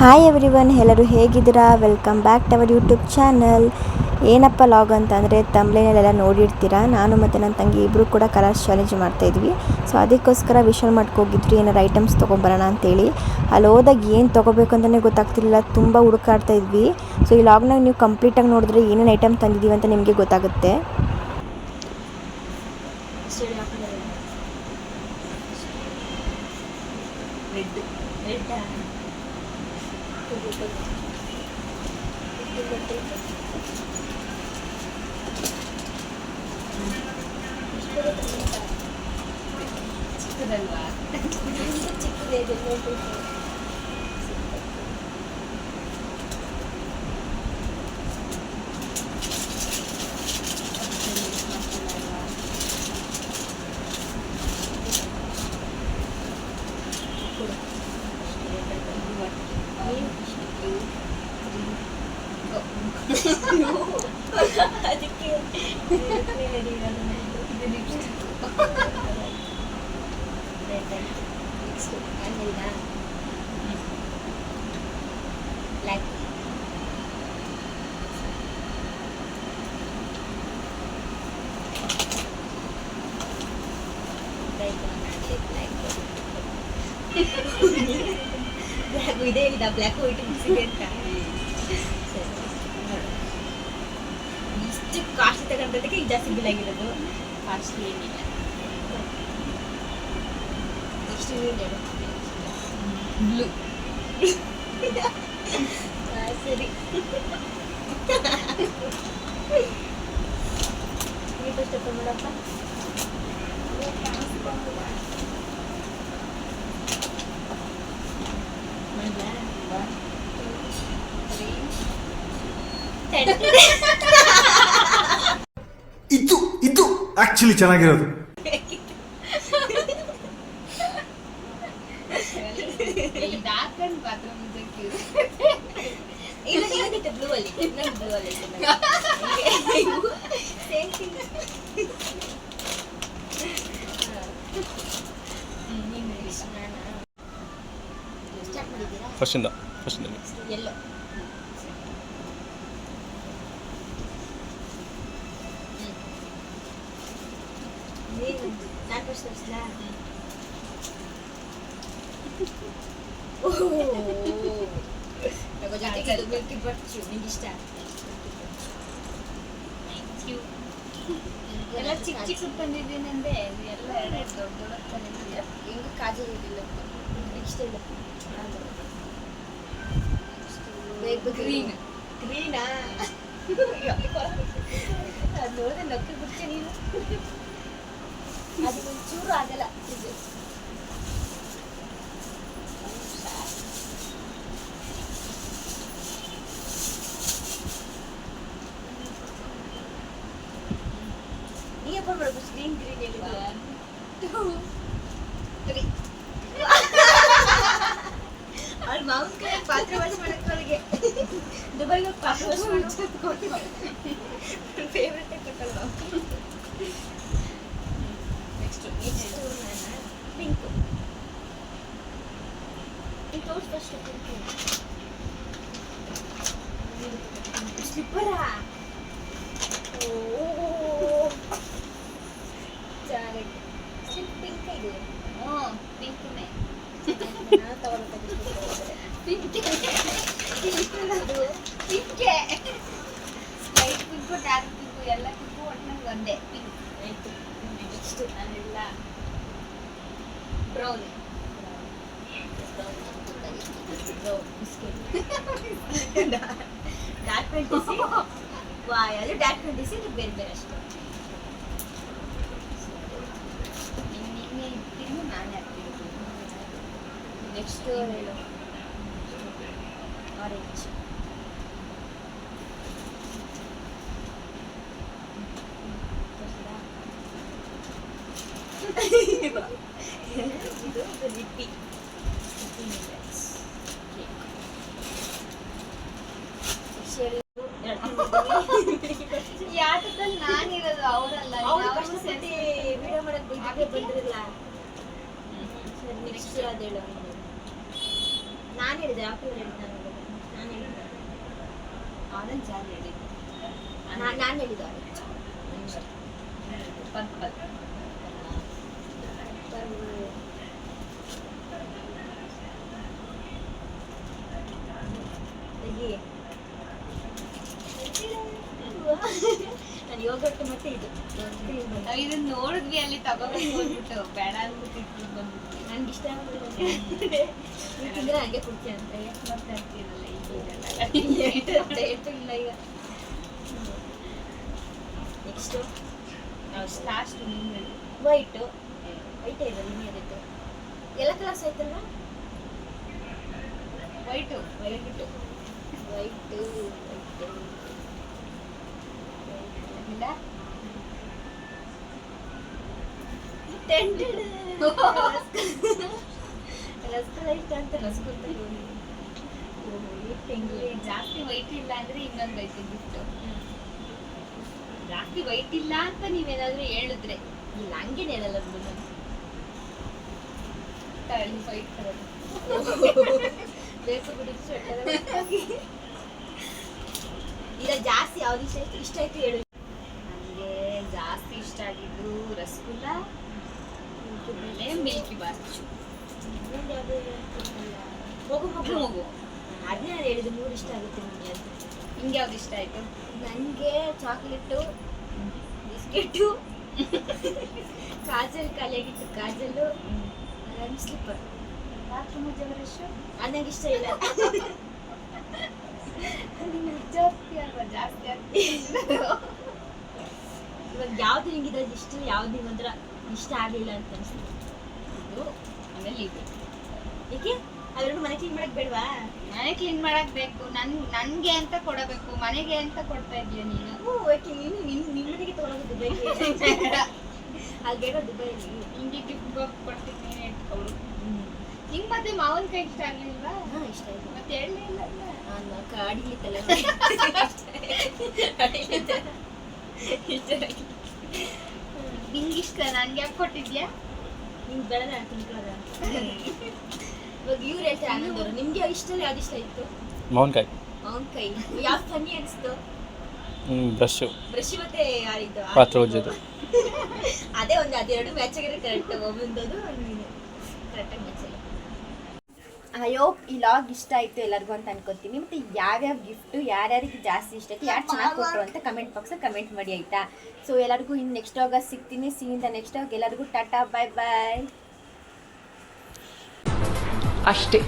Hi everyone, ಎಲ್ಲರೂ ಹೇಗಿದ್ದೀರಾ? Welcome back to our YouTube channel. ಏನಪ್ಪ ಲಾಗ್ ಅಂತಂದರೆ ತಮ್ಬ್ಲೈನಲ್ಲೆಲ್ಲ ನೋಡಿರ್ತೀರಾ, ನಾನು ಮತ್ತು ನನ್ನ ತಂಗಿ ಇಬ್ಬರು ಕೂಡ ಕಲರ್ಸ್ ಚಾಲೆಂಜ್ ಮಾಡ್ತಾಯಿದ್ವಿ. ಸೊ ಅದಕ್ಕೋಸ್ಕರ ವಿಶಾಲ್ ಮಾರ್ಟ್ಗೆ ಹೋಗಿದ್ವಿ ಏನಾರು ಐಟಮ್ಸ್ ತೊಗೊಂಬರೋಣ ಅಂತೇಳಿ. ಅಲ್ಲಿ ಹೋದಾಗ ಏನು ತೊಗೋಬೇಕು ಅಂತಲೇ ಗೊತ್ತಾಗ್ತಿರಲಿಲ್ಲ, ತುಂಬ ಹುಡುಕಾಡ್ತಾ ಇದ್ವಿ. ಸೊ ಈ ಲಾಗ್ನಾಗ ನೀವು ಕಂಪ್ಲೀಟಾಗಿ ನೋಡಿದ್ರೆ ಏನೇನು ಐಟಮ್ ತಂದಿದ್ದೀವಿ ಅಂತ ನಿಮಗೆ ಗೊತ್ತಾಗುತ್ತೆ. ಚಿಕ್ಕದಲ್ವಾ? ಚಿಕ್ಕದೇ ಅದಕ್ಕೆ ಬ್ಲ್ಯಾಕ್ ಇದೇ ಹೇಳಿದ ಬ್ಲ್ಯಾಕ್ ವೈಟ್ ಮಿಕ್ಸಿಗೆ ಅಂತ. ಇಷ್ಟು ಕಾಸ್ಟ್ಲಿ ತಗೊಂಡದಕ್ಕೆ ಈಗ ಜಾಸ್ತಿ ಬಿಲ್ ಆಗಿರೋದು. ಕಾಸ್ಟ್ಲಿ ಏನಿಲ್ಲ. ಬ್ಲೂ ಸರಿ. ನೀವು ಫಸ್ಟ್ ನೋಡಪ್ಪ. ಇದು ಆಕ್ಚುಲಿ ಚೆನ್ನಾಗಿರೋದು. ಬ್ಲೂ ಅಲ್ಲಿ ಬ್ಲೂ ಅಲ್ಲಿ ಸೇಮ್ ಥಿಂಗ್. ಸ್ಟಾರ್ಟ್ ಮಾಡಿದ್ದೀರಾ? ಫಸ್ಟ್ ಎಲ್ಲೋ ನಾನು ಫಸ್ಟ್ ತೋರಿಸ್ಲಾ? ಮಿಲ್ಕಿ ಬಚ್ಚು ನಿಂಗೆ ಇಷ್ಟ? ಎಲ್ಲ ಚಿಕ್ಕ ಚಿಕ್ಕ ಬಂದಿದ್ದೀನಿ ಅಂದೆ. ಎಲ್ಲ ಎರಡು ದೊಡ್ಡ ದೊಡ್ಡ ತಂದಿದ್ದೀಯ. ಹಿಂಗೆ ಕಾಜು ಇರಲಿಲ್ಲ. ನೆಕ್ಸ್ಟ್ ಇಲ್ಲ. ಗ್ರೀನ್ ಗ್ರೀನಾ? ಅದು ನೋಡಿದ್ರೆ ನಕ್ಕಿ ಬಿಡ್ತೆ ನೀನು. ಅದು ಒಂಚೂರು ಆಗಲ್ಲ. ಇದು ನೀ ಅಪ್ಪ ಮಾಡ್ಬೇಕು. ಗ್ರೀನ್ ಗ್ರೀನ್ ಹೇಳಿದ್ದು ಅವ್ಳ ಮಾವನ ಕೈ ಪಾತ್ರೆ ವಾಶ್ ಮಾಡಕ್ಕೆ ಅವಳಿಗೆ ದುಬೈಗೆ ಪಾತ್ರೆ ವಾಶ್ ಮಾಡಿ ಫೇವ್ರೆಟ್ ಕೊಟ್ಟಲ್ವ. Next pink. ಈ ತೋರ್ಸ್ ಫಸ್ಟ್ ಸ್ಲಿಪ್ಪರಾ? ಪಿಂಕ್ ಇದೆ. ಪಿಂಕ್ನೇ ಪಿಂಕೆ ಲೈಟ್ ಪಿಂಕು ಡಾರ್ಕ್ ಪಿಂಕು ಎಲ್ಲ ಪಿಂಕು ಒಟ್ಟಿನಲ್ಲಿ ಒಂದೇ ಪಿಂಕ್. ಆಯಿತು. ನೆಕ್ಸ್ಟ್ ನಾನೆಲ್ಲ ಬ್ರೌನ್ ಬಿಸ್ಕೆಟ್ ಡಾರ್ಕ್ ಫ್ಯಾಂಟಸಿ. ಅದು ಡಾರ್ಕ್ ಫ್ಯಾಂಟಸಿ, ಇದು ಬೇರೆ ಬೇರೆ ಅಷ್ಟು. ನಿನ್ನೆ ಇಟ್ಟಿದ್ದು ನಾನು ಹಾಕ್ತೀನಿ. ನೆಕ್ಸ್ಟ್ ಹೇಳು. ಆರೆಂಜ್. ಇದು ಲಿಪ್ಪಿ. ಯಾತದಲ್ಲಿ ನಾನಿರೋದು ಅವರಲ್ಲ. ವಿಡಿಯೋ ಮಾಡಕ್ ಬಂದಿರಲ್ಲ. ಇಷ್ಟ ಇರೋದು ಹೇಳು. ನಾನು ಹೇಳಿದೆ ಆಪಲ್ ಹೇಳಿದ್ದೆ ನಾನು ಹೇಳಿದ್ದೆ ಆರೆಂಜ್ ಯಾರು ಹೇಳಿದ್ದು? ನಾನು ಹೇಳಿದ್ದು ಆರೆಂಜ್. ಪರ್ಪಲ್. ನಾನು ಯೋಗಟ್ಟು ಮತ್ತೆ ಇದು ನಾವು ಇದನ್ನ ನೋಡಿದ್ವಿ ಅಲ್ಲಿ ತಗೋಬೇಕು ಅಂದ್ಬಿಟ್ಟು ಬೇಡ ಅಂದ್ಬಿಟ್ಟು ಇಟ್ಬಿಟ್ಟು ಬಂದ್ಬಿಟ್ವಿ. ನನ್ಗೆ ಇಷ್ಟ ಆಗ್ಬಿಟ್ಟಿದೆ ನೀವು ತಿಂದ್ರೆ ಹಂಗೆ ಕೊಡ್ತೀನಿ ಅಂತ ಮತ್ತೆ ಆಗ್ತಿರಲ್ಲ ಡೇಟು ಇಲ್ಲ ಈಗ. ನೆಕ್ಸ್ಟು ನಾವು ಲಾಸ್ಟ್ ನಿಂಗೆ ವೈಟು ವೈಟೇ ಇದೆ ನಿಮಗೆ ಅದಕ್ಕೆ ಎಲ್ಲ ಕಲರ್ಸ್ ಆಯ್ತಲ್ವಾ? ವೈಟು ವೈಟು ವೈಟು ವೈಟು ಇಲ್ಲ ಟೆಂಟೆಡ್ ರಸಗುಲ್ಲ ಇಷ್ಟ ಅಂತ ರಸಗುಲ್ಲ ಇಲ್ಲಿ ಜಾಸ್ತಿ ವೈಟ್ ಇಲ್ಲ ಅಂದ್ರೆ ಇನ್ನೊಂದು ಐತೆ ಗಿಫ್ಟ್. ಜಾಸ್ತಿ ವೈಟ್ ಇಲ್ಲ ಅಂತ ನೀವೇನಾದ್ರೂ ಹೇಳಿದ್ರೆ ಇಲ್ಲ ಹಂಗೇನೆ ಹೇಳಲ್ಲ ಬಿಡು ನಾನು. ವೈಟ್ ಕಲರ್ ಬೇಕು ಬಿಡಿ ಈಗ ಜಾಸ್ತಿ ಯಾವ್ದು ಇಷ್ಟ ಆಯ್ತು ಹೇಳು. ನನಗೆ ಜಾಸ್ತಿ ಇಷ್ಟ ಆಗಿದ್ದು ರಸಗುಲ್ಲ ಆಮೇಲೆ ಮಿಲ್ಕಿ ಬಾರ್. ಇನ್ನೊಂದು ಯಾವ್ದು ಹೇಳ್ತಿದ್ನಲ್ಲ? ಹೋಗು ಹೋಗು ಹೋಗು. ಅದನ್ನೇ ನಾನು ಹೇಳಿದ್ದು 3 ಇಷ್ಟ ಆಗುತ್ತೆ ನಿಮಗೆ ಅಂತ. ನಿಂಗೆ ಯಾವ್ದು ಇಷ್ಟ ಆಯ್ತು? ನನಗೆ chocolate biscuit Kajal ಖಾಲಿಯಾಗಿತ್ತು ಕಾಜಲ್ಲು slipper bathroom brush ಅದು ನಂಗೆ ಇಷ್ಟ ಇಲ್ಲ. ಜಾಸ್ತಿ ಅಲ್ವಾ? ಜಾಸ್ತಿ ಇವಾಗ ಯಾವ್ದು ನಿಂಗಿದೆ ಇಷ್ಟ ಯಾವ್ದು ಮಾತ್ರ ಇಷ್ಟ ಆಗಲಿಲ್ಲ ಅಂತ ಅನಿಸ್ತು. ಇದು ಆಮೇಲೆ ಇದು. ಏಕೆ ಅವೆರಡು ಮನೆ ಕ್ಲೀನ್ ಮಾಡಕ್ ಬೇಡವಾ? ಮನೆ ಕ್ಲೀನ್ ಮಾಡಕ್ ಬೇಕು. ನನ್ಗೆ ಅಂತ ಕೊಡಬೇಕು, ಮನೆಗೆ ಅಂತ ಕೊಡ್ತಾ ಇದೀಯ ನೀನು. ಓಕೆ ನೀನು ನಿಮ್ಮನೆಗೆ ತೊಗೊಳೋದು ದುಬೈಗೆ ಅಲ್ಲಿ ಬೇಡ ದುಬೈಲಿ. ಹಿಂಗೆ ಗಿಫ್ಟ್ ಬಾಕ್ಸ್ ಕೊಡ್ತೀನಿ, ನೀನೇ ಇಟ್ಕೊಳು. ಹಿಂಗ್ ಮತ್ತೆ ಮಾವನ ಕೈ ಇಷ್ಟ ಆಗ್ಲಿಲ್ವಾ? ಹಾಂ ಇಷ್ಟ ಆಯ್ತು. ಮತ್ತೆ ಹೇಳಲೇ ಇಲ್ಲ ನಾನು ಅಡಿಲಿತ್ತಲ್ಲ ನಿಂಗೆ ಇಷ್ಟ, ನನ್ಗೆ ಯಾಕೆ ಕೊಟ್ಟಿದ್ಯಾ? ನಿಂಗೆ ಬೇಡ ನಾನು ತಿನ್ಕೊಳ್ಳೋದ. ಇವಾಗ ಇವ್ರು ಹೇಳ್ತಾರೆ ಆನಂದವರು ನಿಮ್ಗೆ ಇಷ್ಟ ಯಾವ್ದು ಇಷ್ಟ ಇತ್ತು? ಮಾವಿನಕಾಯಿ, ಅವನ ಕೈ ಯಾವ ಫನ್ನಿ ಅನಿಸ್ತು? ಬ್ರಷು, ಬ್ರಷ್ ಮತ್ತೆ ಯಾರಿದ್ದು ಪಾತ್ರೆ ಉಜ್ಜೋದು. ಅದೇ ಒಂದು ಅದೆರಡು ಮ್ಯಾಚ್ ಆಗಿರೋ ಕರೆಕ್ಟ್ ಒಬ್ಬಂದದು ಕರೆಕ್ಟಾಗಿ ಮ್ಯಾಚ್ ಆಗಿ. ಐ ಹೋಪ್ ಈ ಲಾಗ್ ಇಷ್ಟ ಆಯಿತು ಎಲ್ಲರಿಗೂ ಅಂತ ಅನ್ಕೋತೀನಿ. ಮತ್ತು ಯಾವ್ಯಾವ ಗಿಫ್ಟು ಯಾರ್ಯಾರಿಗೆ ಜಾಸ್ತಿ ಇಷ್ಟ ಆಯಿತು, ಯಾರು ಚೆನ್ನಾಗಿ ಕೊಟ್ಟರು ಅಂತ ಕಮೆಂಟ್ ಬಾಕ್ಸಲ್ಲಿ ಕಮೆಂಟ್ ಮಾಡಿ ಆಯಿತಾ. ಸೊ ಎಲ್ಲರಿಗೂ ಇನ್ನು ನೆಕ್ಸ್ಟ್ ಲಾಗ ಸಿಗ್ತೀನಿ. ಸಿಗಿಂದ ನೆಕ್ಸ್ಟ್ ಲಾಗ್ ಎಲ್ಲರಿಗೂ ಟಾಟಾ ಬಾಯ್ ಬಾಯ್ ಅಷ್ಟೇ.